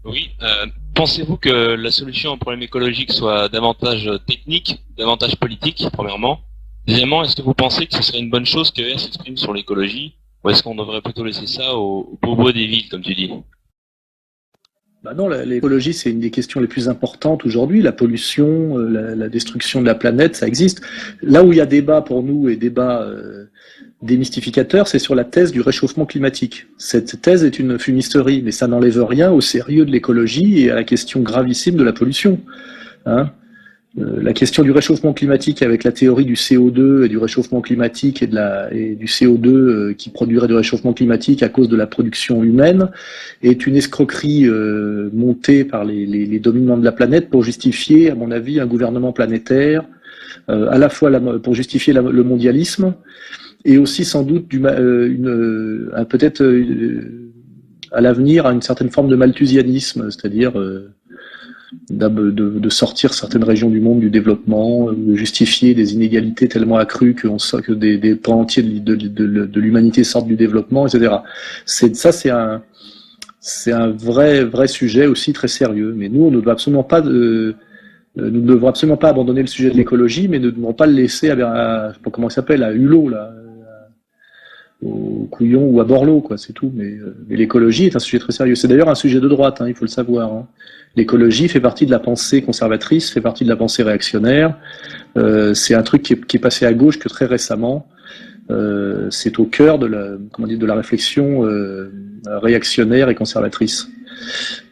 Oui. Pensez-vous que la solution au problème écologique soit davantage technique, davantage politique, premièrement? Deuxièmement, est-ce que vous pensez que ce serait une bonne chose que R s'exprime sur l'écologie, ou est-ce qu'on devrait plutôt laisser ça aux bobos des villes, comme tu dis? Bah non, l'écologie, c'est une des questions les plus importantes aujourd'hui. La pollution, la destruction de la planète, ça existe. Là où il y a débat pour nous et débat démystificateur, c'est sur la thèse du réchauffement climatique. Cette thèse est une fumisterie, mais ça n'enlève rien au sérieux de l'écologie et à la question gravissime de la pollution. Hein. La question du réchauffement climatique avec la théorie du CO2 et du réchauffement climatique et du CO2 qui produirait du réchauffement climatique à cause de la production humaine est une escroquerie montée par les dominants de la planète pour justifier, à mon avis, un gouvernement planétaire, à la fois pour justifier le mondialisme et aussi sans doute peut-être à l'avenir à une certaine forme de malthusianisme, c'est-à-dire de sortir certaines régions du monde du développement, de justifier des inégalités tellement accrues que des pans entiers de l'humanité sortent du développement, etc. C'est un vrai sujet aussi très sérieux. Mais nous, on ne doit absolument pas nous ne devons absolument pas abandonner le sujet de l'écologie, mais ne devons pas le laisser comment il s'appelle, à Hulot, là, au Couillon ou à Borloo, quoi, c'est tout. Mais l'écologie est un sujet très sérieux. C'est d'ailleurs un sujet de droite, hein, il faut le savoir. Hein. L'écologie fait partie de la pensée conservatrice, fait partie de la pensée réactionnaire. C'est un truc qui est passé à gauche que très récemment. C'est au cœur de la réflexion réactionnaire et conservatrice.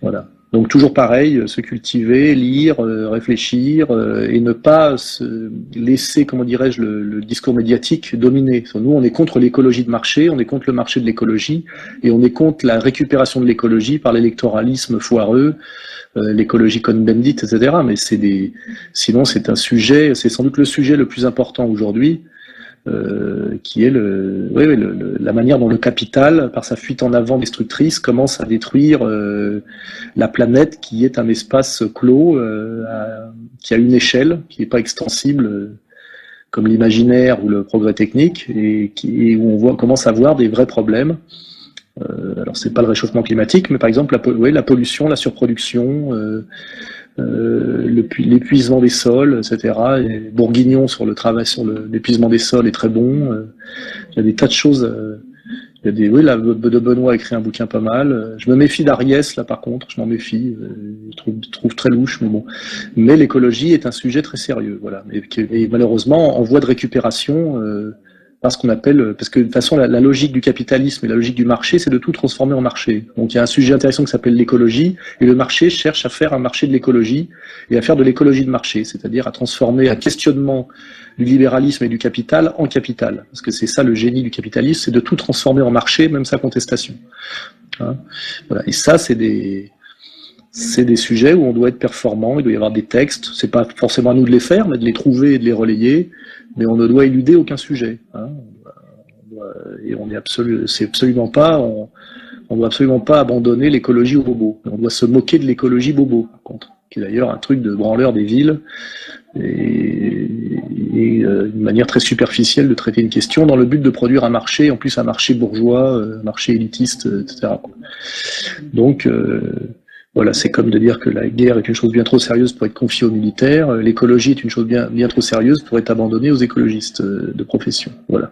Voilà. Donc toujours pareil, se cultiver, lire, réfléchir et ne pas se laisser, comment dirais-je, le discours médiatique dominer. Nous, on est contre l'écologie de marché, on est contre le marché de l'écologie et on est contre la récupération de l'écologie par l'électoralisme foireux, l'écologie Cohn-Bendit, etc. Mais sinon c'est un sujet, c'est sans doute le sujet le plus important aujourd'hui. Qui est la manière dont le capital, par sa fuite en avant destructrice, commence à détruire la planète qui est un espace clos, qui a une échelle, qui n'est pas extensible comme l'imaginaire ou le progrès technique, et où on commence à voir des vrais problèmes. Alors c'est pas le réchauffement climatique, mais par exemple la pollution, la surproduction, l'épuisement des sols, etc. Et Bourguignon sur le travail sur l'épuisement des sols est très bon. Il y a des tas de choses. Il y a là, de Benoît a écrit un bouquin pas mal. Je me méfie d'Ariès, là, par contre, je m'en méfie. Je trouve très louche, mais bon. Mais l'écologie est un sujet très sérieux, voilà. Et malheureusement, en voie de récupération, parce que de toute façon la logique du capitalisme et la logique du marché, c'est de tout transformer en marché. Donc il y a un sujet intéressant qui s'appelle l'écologie, et le marché cherche à faire un marché de l'écologie et à faire de l'écologie de marché, c'est-à-dire à transformer un questionnement du libéralisme et du capital en capital, parce que c'est ça le génie du capitalisme, c'est de tout transformer en marché, même sa contestation. Hein, voilà. Et ça, c'est des sujets où on doit être performant, il doit y avoir des textes, c'est pas forcément à nous de les faire, mais de les trouver et de les relayer, mais on ne doit éluder aucun sujet. Hein. Et on doit absolument pas abandonner l'écologie au bobo. On doit se moquer de l'écologie bobo, par contre, qui est d'ailleurs un truc de branleur des villes et une manière très superficielle de traiter une question dans le but de produire un marché, en plus un marché bourgeois, un marché élitiste, etc. Donc voilà, c'est comme de dire que la guerre est une chose bien trop sérieuse pour être confiée aux militaires, l'écologie est une chose bien trop sérieuse pour être abandonnée aux écologistes de profession. Voilà.